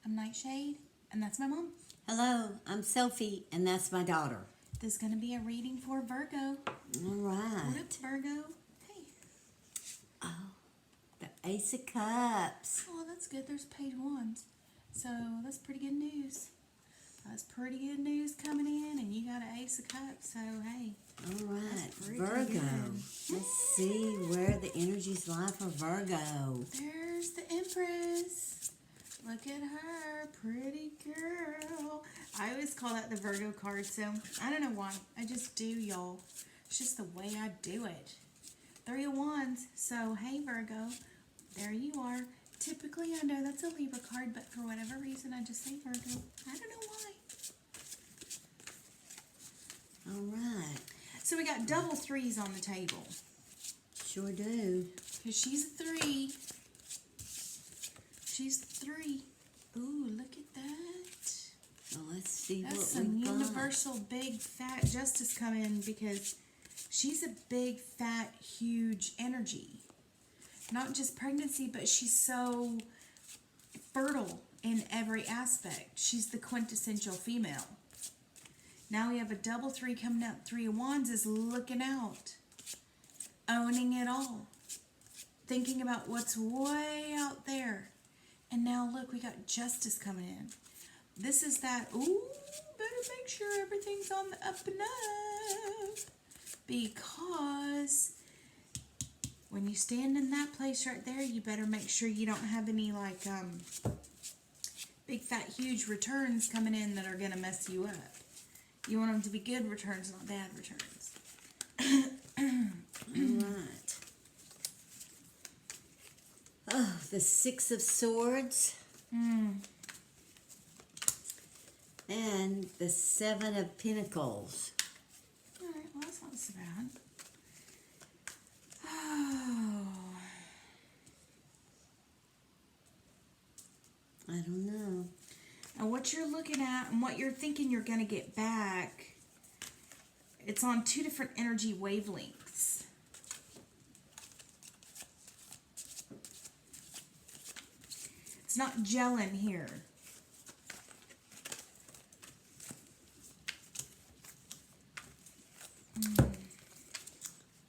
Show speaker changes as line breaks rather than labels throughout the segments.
I'm NightShade, and that's my mom.
Hello, I'm Sophie, and that's my daughter.
This is going to be a reading for Virgo.
All right.
What up, Virgo? Hey.
Oh, the Ace of Cups.
Oh, that's good. There's page 1. So that's pretty good news. That's pretty good news coming in, and you got an Ace of Cups, so hey.
All right,
pretty
Virgo.
good.
Let's see where the energies lie for Virgo.
There's the Empress. Look at her, pretty girl. I always call that the Virgo card, so I don't know why. I just do, y'all. It's just the way I do it. 3 of Wands. So, hey, Virgo, there you are. Typically, I know that's a Libra card, but for whatever reason, I just say Virgo. I don't know why.
All right.
So we got double 3s on the table.
Sure do.
Because she's a 3. She's a 3. Ooh, look at that.
Well, let's see
That's
what
some
we got.
universal big fat justice come in, because she's a big fat huge energy. Not just pregnancy, but she's so fertile in every aspect. She's the quintessential female. Now we have a double 3 coming out. 3 of Wands is looking out, owning it all, thinking about what's way out there. And now look, we got justice coming in. This is that, ooh, better make sure everything's on the up and up. Because when you stand in that place right there, you better make sure you don't have any like big fat huge returns coming in that are going to mess you up. You want them to be good returns, not bad returns.
All right. Oh, the 6 of Swords. And the 7 of Pentacles.
Alright, well, that's not so bad. Oh.
I don't know.
And what you're looking at and what you're thinking you're going to get back, it's on 2 different energy wavelengths. It's not gelling here.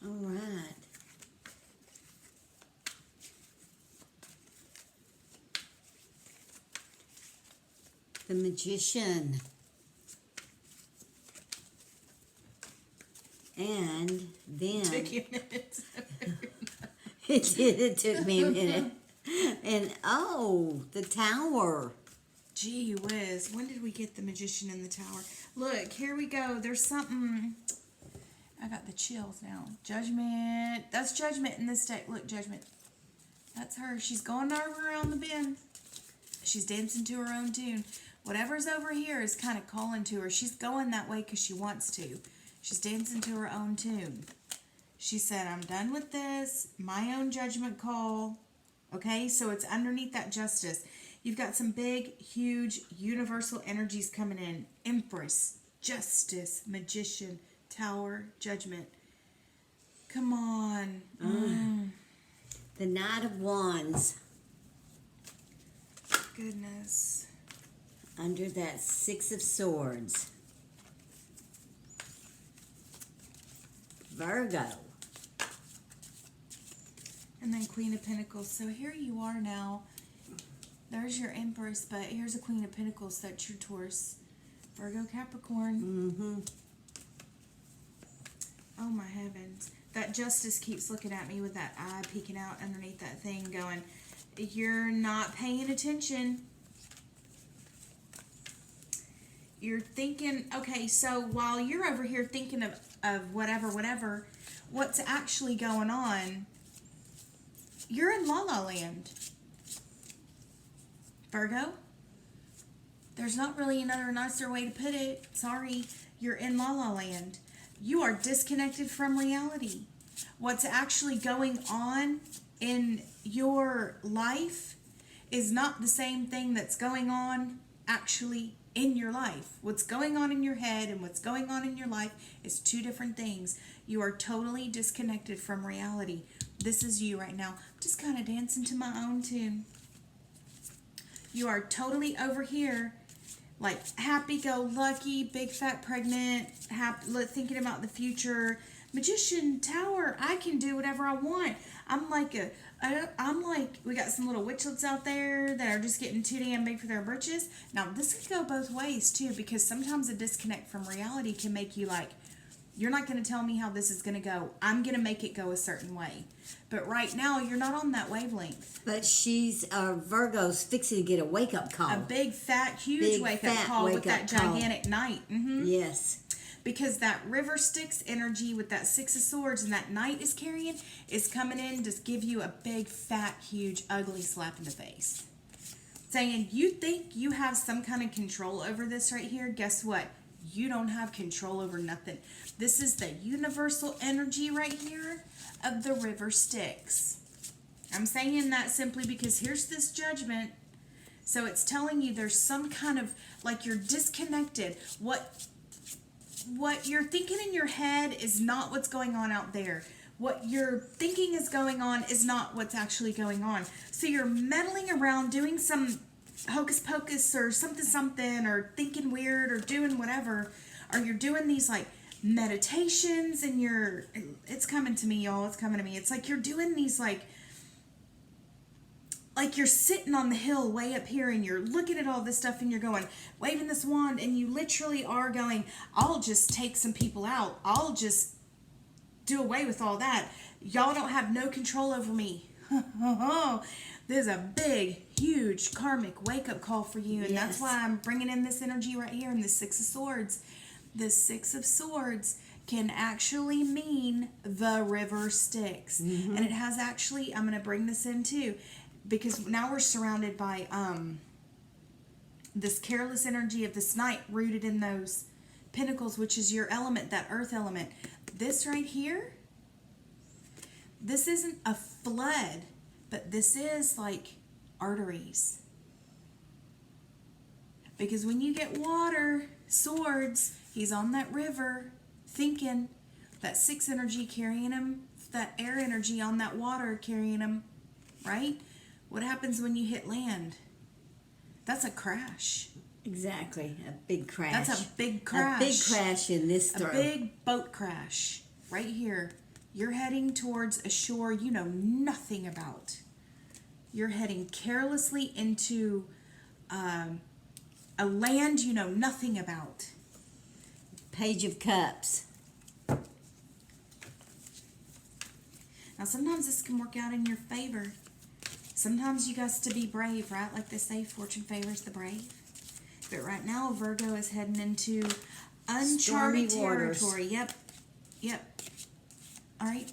All right. The Magician. And then...
Took you a minute.
It did. It took me a minute. And, oh, the Tower.
Gee whiz. When did we get the Magician in the Tower? Look, here we go. There's something... I got the chills now. Judgment. That's Judgment in this deck. Look, Judgment. That's her. She's going over around the bend. She's dancing to her own tune. Whatever's over here is kind of calling to her. She's going that way because she wants to. She's dancing to her own tune. She said, I'm done with this. My own judgment call. Okay, so it's underneath that justice. You've got some big, huge, universal energies coming in. Empress, Justice, Magician, Tower, Judgment. Come on.
The Knight of Wands.
Goodness.
Under that 6 of Swords. Virgo.
And then Queen of Pentacles. So here you are now. There's your Empress, but here's a Queen of Pentacles. That's your Taurus. Virgo, Capricorn. Oh my heavens. That Justice keeps looking at me with that eye peeking out underneath that thing going, you're not paying attention. You're thinking, okay, so while you're over here thinking of whatever, what's actually going on, you're in La La Land. Virgo, there's not really another nicer way to put it. Sorry, you're in La La Land. You are disconnected from reality. What's actually going on in your life is not the same thing that's going on actually in your life. What's going on in your head and what's going on in your life is 2 different things. You are totally disconnected from reality. This is you right now. I'm just kind of dancing to my own tune. You are totally over here, like happy-go-lucky, big fat pregnant, thinking about the future. Magician, Tower, I can do whatever I want. I'm like, we got some little witchlets out there that are just getting too damn big for their britches. Now, this could go both ways, too, because sometimes a disconnect from reality can make you like, you're not going to tell me how this is going to go. I'm going to make it go a certain way. But right now, you're not on that wavelength.
But she's, Virgo's fixing to get a wake-up call.
A big, fat, huge wake-up call with that gigantic knight. Mm-hmm.
Yes.
Because that River Styx energy with that Six of Swords and that knight is carrying is coming in to give you a big, fat, huge, ugly slap in the face. Saying, you think you have some kind of control over this right here? Guess what? You don't have control over nothing. This is the universal energy right here of the River Styx. I'm saying that simply because here's this judgment. So it's telling you there's some kind of, like, you're disconnected. What you're thinking in your head is not what's going on out there. What you're thinking is going on is not what's actually going on. So you're meddling around doing some hocus pocus or something or thinking weird or doing whatever, or you're doing these like meditations and it's coming to me, y'all. It's coming to me. It's like you're doing these like you're sitting on the hill way up here and you're looking at all this stuff and you're going, waving this wand, and you literally are going, I'll just take some people out. I'll just do away with all that. Y'all don't have no control over me. There's a big, huge karmic wake-up call for you, and that's why I'm bringing in this energy right here in the Six of Swords. The Six of Swords can actually mean the River Styx. Mm-hmm. And it has actually, I'm going to bring this in too, because now we're surrounded by this careless energy of this knight rooted in those pentacles, which is your element, that earth element. This right here, this isn't a flood, but this is like arteries. Because when you get water, swords, he's on that river thinking, that Six energy carrying him, that air energy on that water carrying him, right? What happens when you hit land? That's a crash.
Exactly. A big crash.
That's a big crash.
A big crash in this throw.
A big boat crash. Right here. You're heading towards a shore you know nothing about. You're heading carelessly into a land you know nothing about.
Page of Cups.
Now sometimes this can work out in your favor. Sometimes you got to be brave, right? Like they say, fortune favors the brave. But right now, Virgo is heading into uncharted territory. Yep. All right.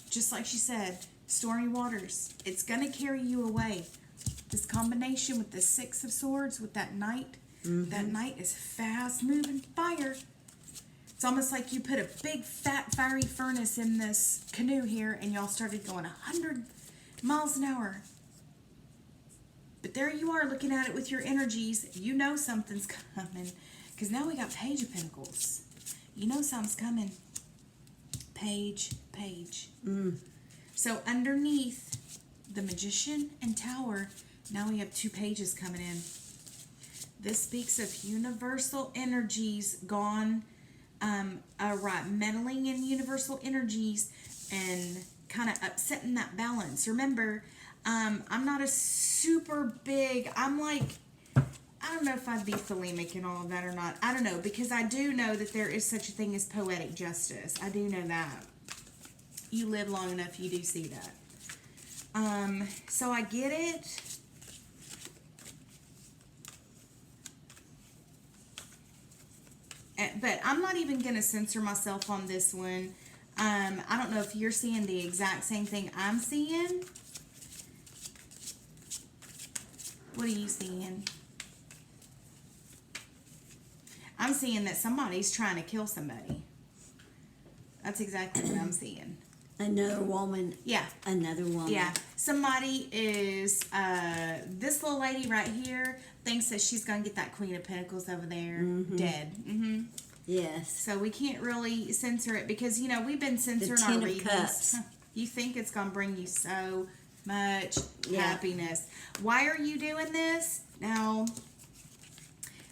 Just like she said, stormy waters. It's going to carry you away. This combination with the Six of Swords, with that knight. Mm-hmm. That knight is fast-moving fire. It's almost like you put a big, fat, fiery furnace in this canoe here, and y'all started going 100 miles an hour. But there you are looking at it with your energies. You know something's coming. Because now we got Page of Pentacles. You know something's coming. Page. So underneath the Magician and Tower, now we have two pages coming in. This speaks of universal energies gone, right, meddling in universal energies and kind of upsetting that balance. Remember, I'm not a super big, I'm like, I don't know if I'd be thelemic and all of that or not. I don't know, because I do know that there is such a thing as poetic justice. I do know that. You live long enough, you do see that. So I get it. But I'm not even going to censor myself on this one. I don't know if you're seeing the exact same thing I'm seeing. What are you seeing? I'm seeing that somebody's trying to kill somebody. That's exactly what I'm seeing.
Another woman.
Yeah.
Another woman.
Yeah. Somebody is, this little lady right here thinks that she's going to get that Queen of Pentacles over there dead. Mm-hmm.
Yes.
So we can't really censor it because, you know, we've been censoring our readings.
Cups.
You think it's going to bring you so much
Yeah.
happiness. Why are you doing this? Now,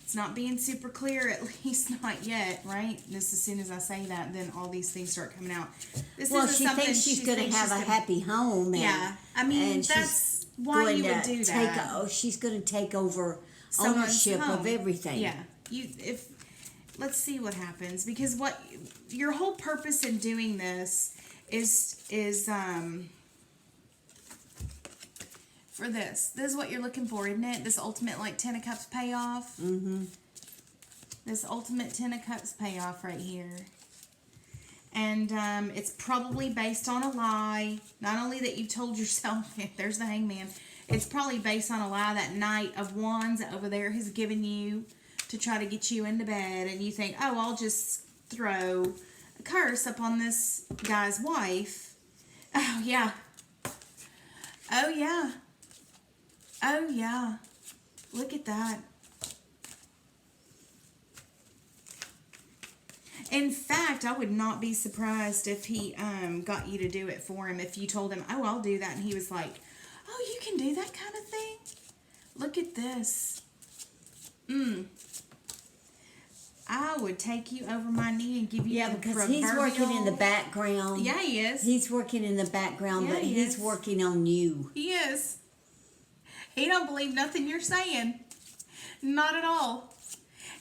it's not being super clear, at least not yet, right? Just as soon as I say that, then all these things start coming out. This
Well,
isn't
she
something
thinks she's going to have a happy home. And,
yeah, I mean,
and
that's why you would do that.
She's going to take over
Someone's
ownership
home.
of everything.
Yeah, let's see what happens, because what your whole purpose in doing this is for this. This is what you're looking for, isn't it? This ultimate, like, 10 of Cups payoff.
Mm-hmm.
This ultimate 10 of Cups payoff right here. And it's probably based on a lie. Not only that you've told yourself, there's the Hangman. It's probably based on a lie that Knight of Wands over there has given you to try to get you into bed. And you think, oh, I'll just throw a curse upon this guy's wife. Oh, yeah. Oh, yeah. Oh, yeah. Look at that. In fact, I would not be surprised if he got you to do it for him. If you told him, oh, I'll do that. And he was like, oh, you can do that kind of thing? Look at this. I would take you over my knee and give you the
because he's working in the background.
Yeah, he is.
He's working in the background,
Yeah,
but
he
he's
is.
working on you.
He is. He don't believe nothing you're saying. Not at all.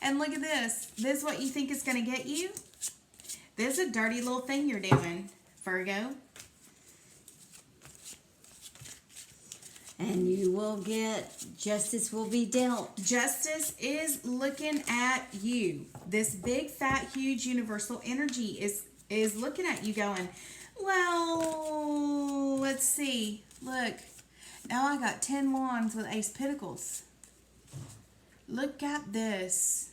And look at this. This is what you think is going to get you? This is a dirty little thing you're doing, Virgo.
And you will justice will be dealt.
Justice is looking at you. This big, fat, huge universal energy is looking at you going, well, let's see. Look, now I got 10 wands with Ace Pentacles. Look at this.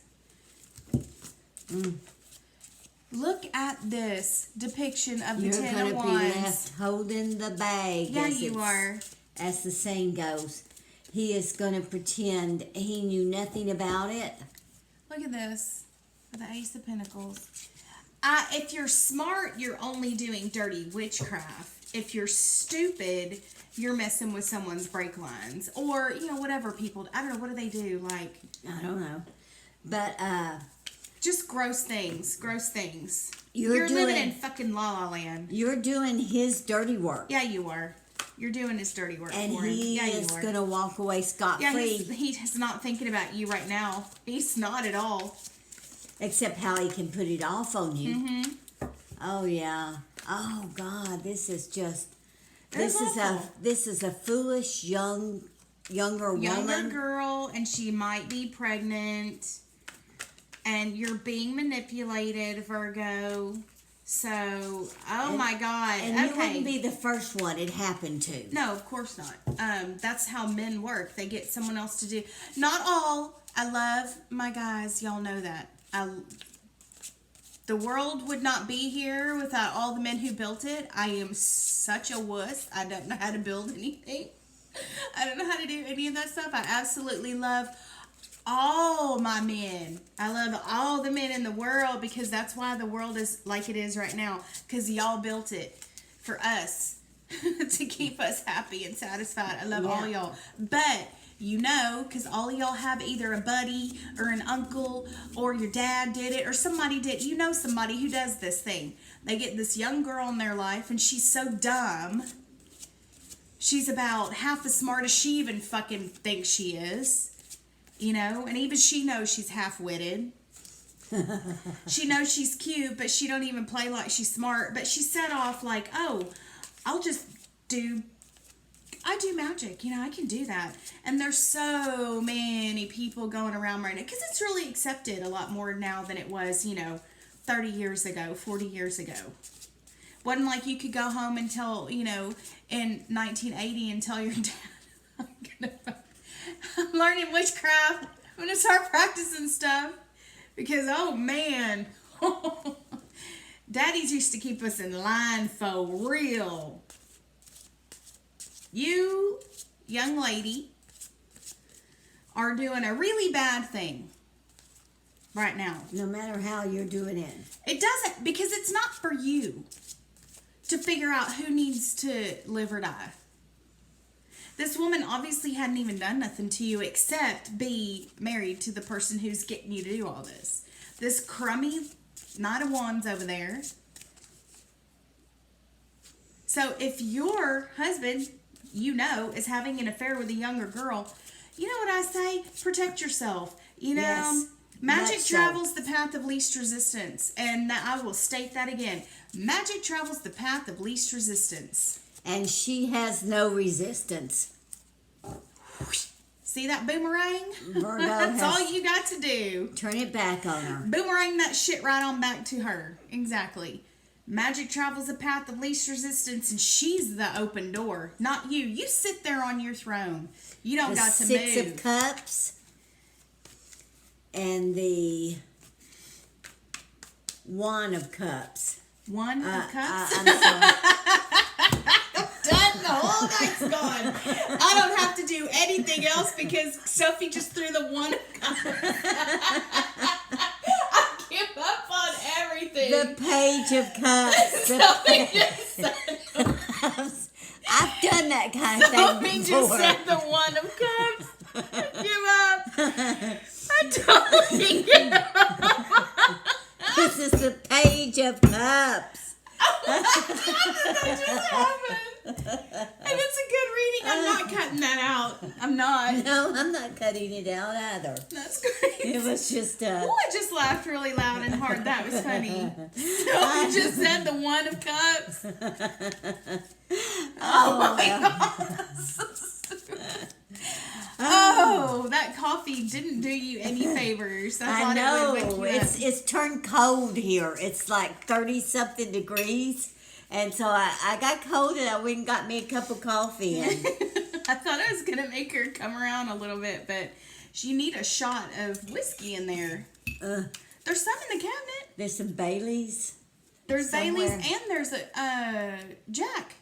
Look at this depiction of the
You're
10
going
of
to be
wands.
left holding the bag.
Yeah, you are.
As the saying goes. He is going to pretend he knew nothing about it.
Look at this. With the Ace of Pentacles. If you're smart, you're only doing dirty witchcraft. If you're stupid, you're messing with someone's brake lines. Or, whatever people... I don't know. What do they do? Like...
I don't know. But,
just gross things. Gross things.
You're
living in fucking La La Land.
You're doing his dirty work.
Yeah, you are. You're doing his dirty work
and
for him.
he
Yeah,
is going to walk away scot-free.
Yeah, he's not thinking about you right now. He's not at all.
Except how he can put it off on you.
Mm-hmm.
Oh, yeah. Oh, God, this is just...
This
is a foolish younger woman.
Girl, and she might be pregnant. And you're being manipulated, Virgo. So, my God.
And
okay.
you wouldn't be the first one it happened to.
No, of course not. That's how men work. They get someone else to do. Not all. I love my guys. Y'all know that. The world would not be here without all the men who built it. I am such a wuss. I don't know how to build anything. I don't know how to do any of that stuff. I absolutely love all my men. I love all the men in the world because that's why the world is like it is right now. Because y'all built it for us to keep us happy and satisfied. I love all y'all. But... because all of y'all have either a buddy or an uncle or your dad did it or somebody did. Somebody who does this thing. They get this young girl in their life and she's so dumb. She's about half as smart as she even fucking thinks she is. And even she knows she's half-witted. She knows she's cute, but she don't even play like she's smart. But she set off like, oh, I do magic, I can do that. And there's so many people going around right now because it's really accepted a lot more now than it was, 30 years ago, 40 years ago. Wasn't like you could go home and tell, in 1980 and tell your dad, I'm learning witchcraft. I'm going to start practicing stuff because, oh man, daddies used to keep us in line for real. You, young lady, are doing a really bad thing right now.
No matter how you're doing it.
It doesn't, because it's not for you to figure out who needs to live or die. This woman obviously hadn't even done nothing to you except be married to the person who's getting you to do all this. This crummy Knight of Wands over there. So if your husband, you know, is having an affair with a younger girl, you know what I say? Protect yourself. You know,
Yes,
magic
much so.
travels the path of least resistance. And I will state that again. Magic travels the path of least resistance.
And she has no resistance.
See that boomerang?
Virgo
That's
has-
all you got to do.
Turn it back on her.
Boomerang that shit right on back to her. Exactly. Magic travels the path of least resistance, and she's the open door, not you. You sit there on your throne. You don't
The
got to
Six
move.
of Cups and the Wand of Cups.
One of cups.
I'm sorry.
Done. The whole night's gone. I don't have to do anything else because Sophie just threw the one of cups. I give up on everything.
The Page of Cups. The
Sophie just said,
I've done that kind of
Sophie
thing
just
before.
said the one of cups. Give up. I totally give up.
This is the Page of Cups.
That just happened. And it's a good reading. I'm not cutting that out. I'm not.
No, I'm not cutting it out either.
That's great.
It was just
Oh, I just laughed really loud and hard. That was funny. So I just said the one of cups. Oh my god. Oh, that coffee didn't do you any favors. I
I
thought
know.
it would wake you up.
It's turned cold here. It's like 30-something degrees. And so I got cold and I went and got me a cup of coffee. And
I thought I was going to make her come around a little bit, but you need a shot of whiskey in there. There's some in the cabinet.
there's some Baileys.
There's
somewhere.
Bailey's and there's a Jack.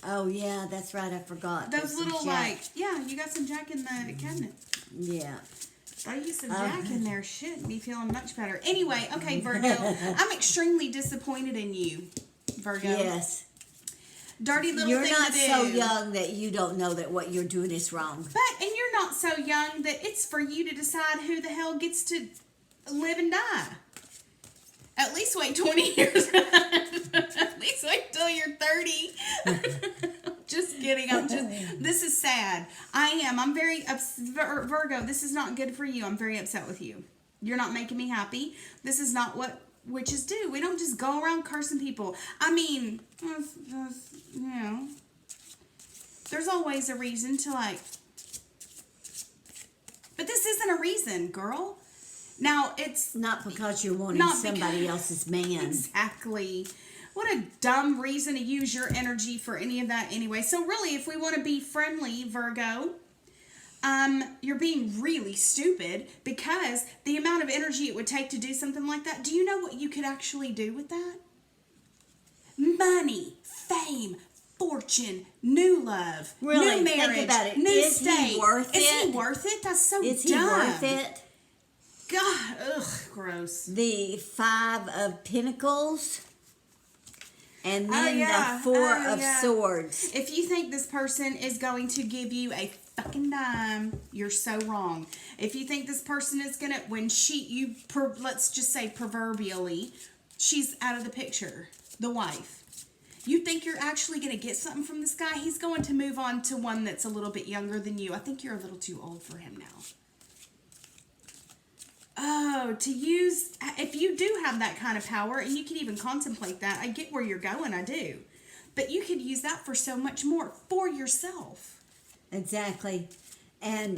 Oh, yeah, that's right. I forgot. There's
Those
some
little,
Jack.
yeah, you got some Jack in the cabinet.
Yeah.
Throw you some Jack in there. Shit, be feeling much better. Anyway, okay, Virgo. I'm extremely disappointed in you, Virgo.
Yes.
Dirty little
You're
thing
not
to do.
so young that you don't know that what you're doing is wrong.
But, and you're not so young that it's for you to decide who the hell gets to live and die. At least wait 20 years. At least wait till you're 30. Just kidding. This is sad. I'm very Virgo, this is not good for you. I'm very upset with you. You're not making me happy. This is not what witches do. We don't just go around cursing people. I mean, you know, there's always a reason to but this isn't a reason, girl. Now, it's
Not because you're wanting
Not
somebody
because-
else's man.
exactly. What a dumb reason to use your energy for any of that anyway. So really, if we want to be friendly, Virgo, you're being really stupid because the amount of energy it would take to do something like that. Do you know what you could actually do with that? Money, fame, fortune, new love,
Really?
new
Think
marriage,
about it.
new
Is he
state.
worth
Is he
it?
worth it? That's so
Is he
dumb.
worth it?
God, ugh, gross.
The Five of Pentacles. And
Oh,
then
yeah.
the Four
Oh,
of
yeah.
Swords.
If you think this person is going to give you a fucking dime, you're so wrong. If you think this person is gonna, let's just say proverbially, she's out of the picture, the wife. You think you're actually gonna get something from this guy? He's going to move on to one that's a little bit younger than you. I think you're a little too old for him now. Oh, if you do have that kind of power, and you can even contemplate that, I get where you're going, I do. But you could use that for so much more, for yourself.
Exactly. And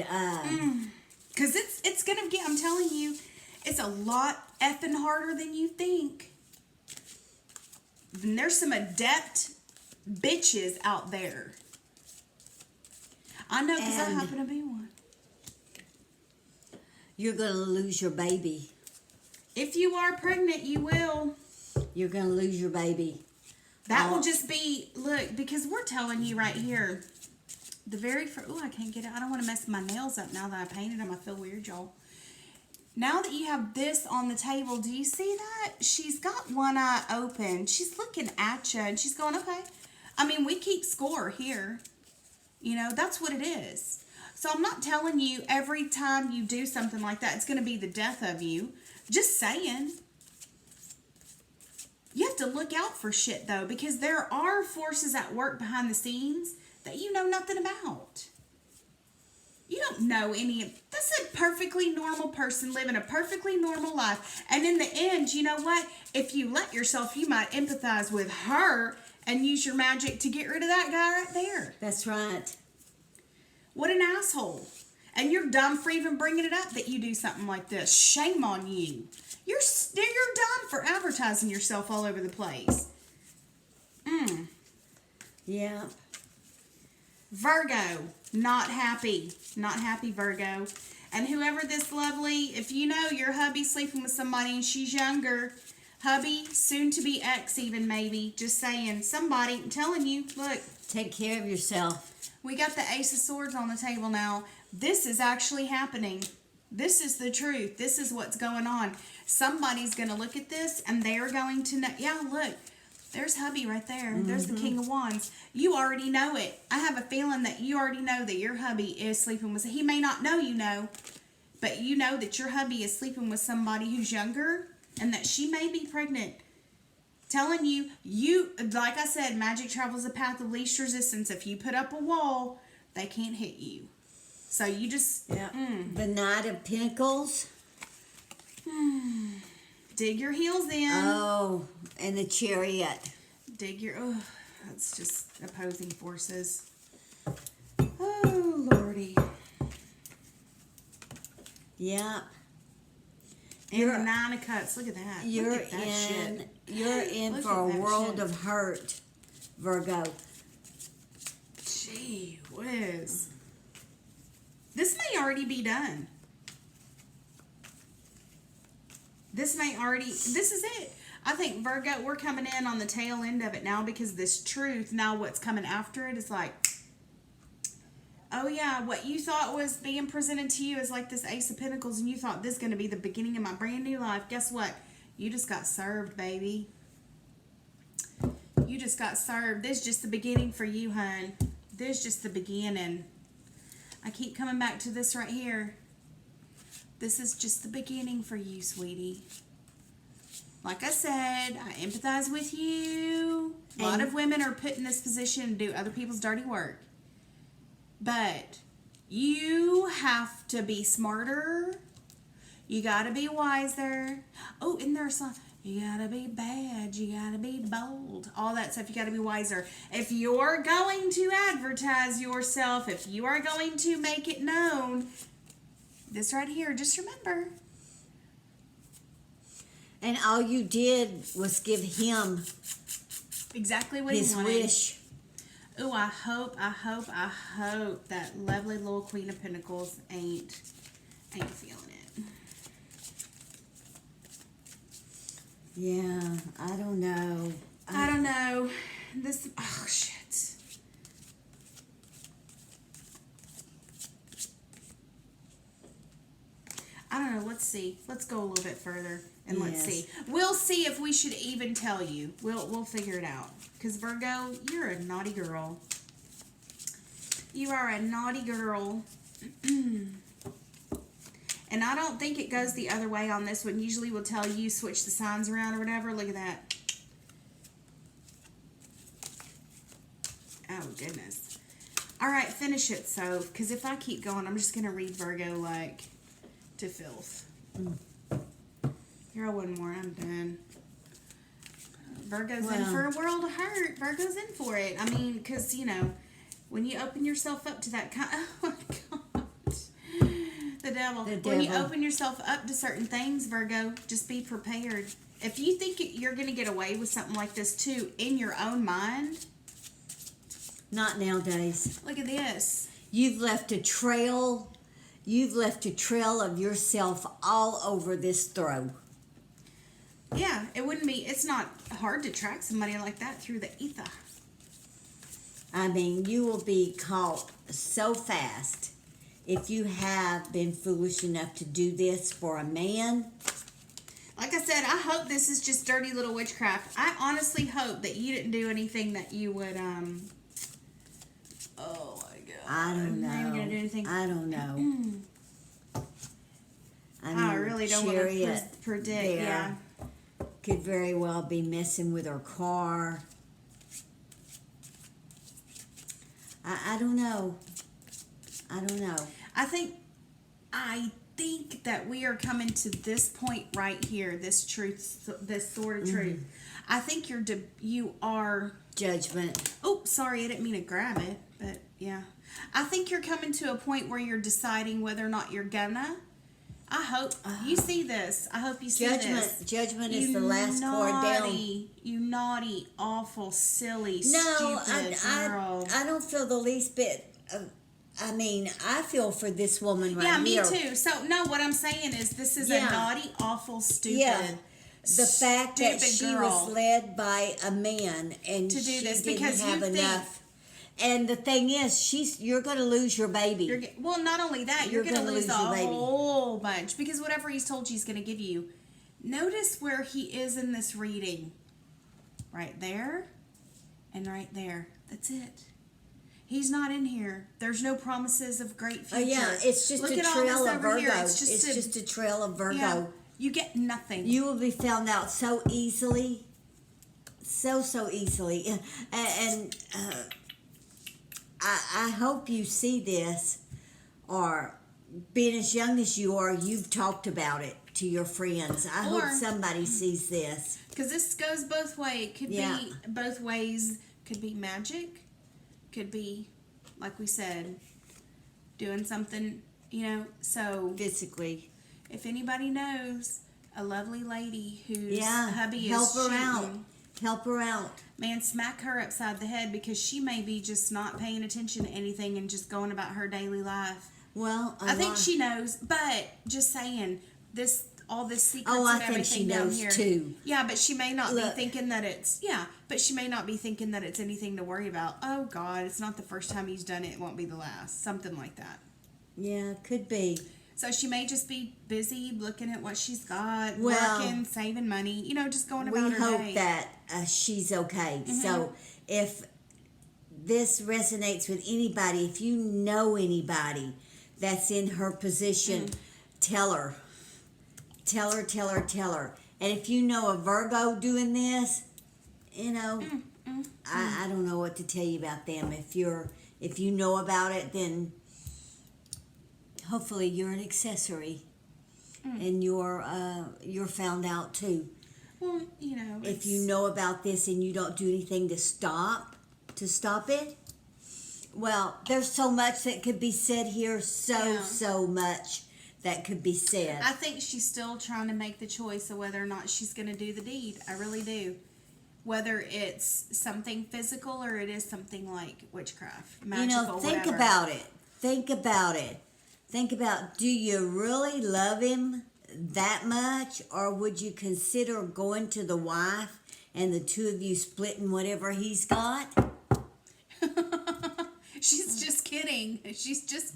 Because it's going to get, I'm telling you, it's a lot effing harder than you think. And there's some adept bitches out there. I know because I
And-
happen to be one.
you're going to lose your baby.
If you are pregnant, you will.
You're going to lose your baby.
That will just be, look, because we're telling you right here, the very first, oh, I can't get it. I don't want to mess my nails up now that I painted them. I feel weird, y'all. Now that you have this on the table, do you see that? She's got one eye open. She's looking at you, and she's going, okay. I mean, we keep score here. You know, that's what it is. So I'm not telling you every time you do something like that, it's going to be the death of you. Just saying. You have to look out for shit, though, because there are forces at work behind the scenes that you know nothing about. You don't know any of... That's a perfectly normal person living a perfectly normal life. And in the end, you know what? If you let yourself, you might empathize with her and use your magic to get rid of that guy right there.
That's right.
What an asshole. And you're dumb for even bringing it up that you do something like this. Shame on you. You're dumb for advertising yourself all over the place.
Yeah.
Virgo, not happy. Not happy, Virgo. And whoever this lovely, if you know your hubby's sleeping with somebody and she's younger, hubby, soon to be ex even maybe, just saying, somebody, I'm telling you, look.
Take care of yourself.
We got the Ace of Swords on the table now. This is actually happening. This is the truth. This is what's going on. Somebody's going to look at this and they're going to know. Yeah, look. There's hubby right there. Mm-hmm. There's the King of Wands. You already know it. I have a feeling that you already know that your hubby is sleeping with... He may not know you know, but you know that your hubby is sleeping with somebody who's younger and that she may be pregnant. Telling you, like I said, magic travels a path of least resistance. If you put up a wall, they can't hit you. So you just...
Yeah. The Knight of Pentacles.
Dig your heels in.
Oh, and the Chariot.
Dig your... Oh, that's just opposing forces. Oh, Lordy.
Yeah.
And the Nine of Cups. Look at that.
You're
Look at that shit.
You're in
Look
for
at
a
that
world
shit.
of hurt, Virgo.
Gee whiz. This may already be done. This is it. I think, Virgo, we're coming in on the tail end of it now because this truth, now what's coming after it is like, oh yeah, what you thought was being presented to you is like this Ace of Pentacles and you thought this is going to be the beginning of my brand new life. Guess what? You just got served, baby. You just got served. This is just the beginning for you, hun. This is just the beginning. I keep coming back to this right here. This is just the beginning for you, sweetie. Like I said, I empathize with you. A lot of women are put in this position to do other people's dirty work. But you have to be smarter. You got to be wiser. Oh, and there's some... You got to be bad. You got to be bold. All that stuff. You got to be wiser. If you're going to advertise yourself, if you are going to make it known, this right here, just remember.
And all you did was give him
exactly what
his
he wanted.
wish.
Ooh, I hope that lovely little Queen of Pentacles ain't feeling it.
Yeah, I don't know.
I don't know. This, oh shit. I don't know. Let's see. Let's go a little bit further and let's see. We'll see if we should even tell you. We'll figure it out. Because Virgo, you're a naughty girl. You are a naughty girl. And I don't think it goes the other way on this one. Usually we'll tell you switch the signs around or whatever. Look at that. Oh, goodness. All right, finish it, so. Because if I keep going, I'm just going to read Virgo, like, to filth. Here, one more. I'm done. Virgo's in for a world of hurt. Virgo's in for it. I mean, because, you know, when you open yourself up to that kind... Oh, my God. The devil. When you open yourself up to certain things, Virgo, just be prepared. If you think you're going to get away with something like this, too, in your own mind...
Not nowadays.
Look at this.
You've left a trail. You've left a trail of yourself all over this throw.
Yeah, it wouldn't be... It's not hard to track somebody like that through the ether.
I mean, you will be caught so fast if you have been foolish enough to do this for a man.
Like I said, I hope this is just dirty little witchcraft. I honestly hope that you didn't do anything that you would, oh my
I don't know.
I'm not even gonna do anything.
I don't know.
I really don't want to predict.
there
Yeah.
could very well be messing with her car. I don't know. I don't know.
I think that we are coming to this point right here. This truth, this sort of truth. I think you are.
Judgment.
Oh, sorry, I didn't mean to grab it, but yeah. I think you're coming to a point where you're deciding whether or not you're gonna. I hope you see this. I hope you see this.
Judgment is the last chord down.
You naughty, awful, silly,
No,
stupid girl.
I don't feel the least bit. I mean, I feel for this woman right here.
Yeah, me too. So, no, what I'm saying is this is a naughty, awful, stupid,
the fact that she
girl
was led by a man and
to do this
didn't
because
have enough. And the thing is, you're going to lose your baby.
Well, not only that, you're going to lose a whole bunch because whatever he's told you he's going to give you. Notice where he is in this reading. Right there and right there. That's it. He's not in here. There's no promises of great future.
Oh, yeah, it's just
Look
a
at all
trail
this
of
over
Virgo.
here.
It's just a trail of Virgo.
Yeah, you get nothing.
You will be found out so easily. So easily. And I hope you see this, or being as young as you are, you've talked about it to your friends. I hope somebody sees this. Because
this goes both ways. It could be both ways. Could be magic. Could be, like we said, doing something, so...
Physically.
If anybody knows a lovely lady whose hubby
help
is
her
shooting,
out. Help her out.
Man, smack her upside the head because she may be just not paying attention to anything and just going about her daily life.
Well,
I think she knows, but just saying, all this secrets
and
everything
think she
down
knows
here.
too.
Yeah, but she may not be thinking that it's anything to worry about. Oh God, it's not the first time he's done it. It won't be the last. Something like that.
Yeah, could be.
So she may just be busy looking at what she's got, working, saving money, just going about her day.
We hope that she's okay. Mm-hmm. So if this resonates with anybody, if you know anybody that's in her position, tell her. Tell her. And if you know a Virgo doing this, I don't know what to tell you about them. If you know about it, then hopefully you're an accessory, and you're found out too.
Well,
if you know about this and you don't do anything to stop it, well, there's so much that could be said here. So much that could be said.
I think she's still trying to make the choice of whether or not she's going to do the deed. I really do. Whether it's something physical or it is something like witchcraft, magical,
think
whatever.
about it. Think about, do you really love him that much, or would you consider going to the wife and the two of you splitting whatever he's got?
She's just kidding. She's just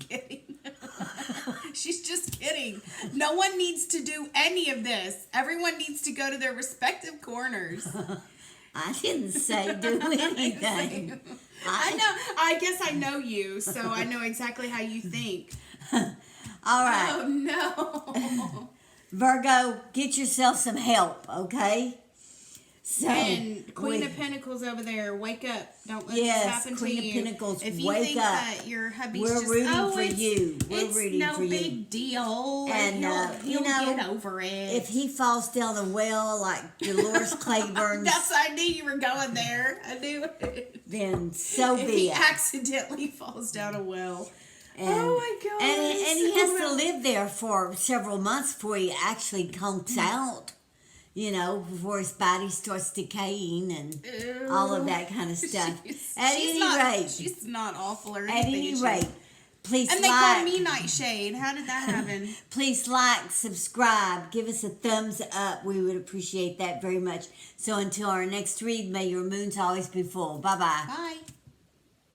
kidding. No one needs to do any of this. Everyone needs to go to their respective corners.
I didn't say do anything.
I know. I guess I know you, so I know exactly how you think.
All right.
Oh, no.
Virgo, get yourself some help, okay? So,
and Queen of Pentacles over there, wake up. Don't let this happen
Queen
to you.
of Pentacles,
if you
wake
think
up.
That your hubby's
We're
just,
rooting for you. We're rooting
no
for you.
big deal.
And
he'll get over it.
If he falls down a well like Dolores Claiborne,
I knew you were going there. I knew it.
Then so
if
be
he
it.
accidentally falls down a well.
And,
oh my God!
And he has to live there for several months before he actually comes out. Before his body starts decaying and all of that kind of stuff. At any rate,
she's not awful or anything.
At any rate, please
and they call me NightShade. How did that happen?
Please like, subscribe, give us a thumbs up. We would appreciate that very much. So until our next read, may your moons always be full. Bye-bye.
Bye.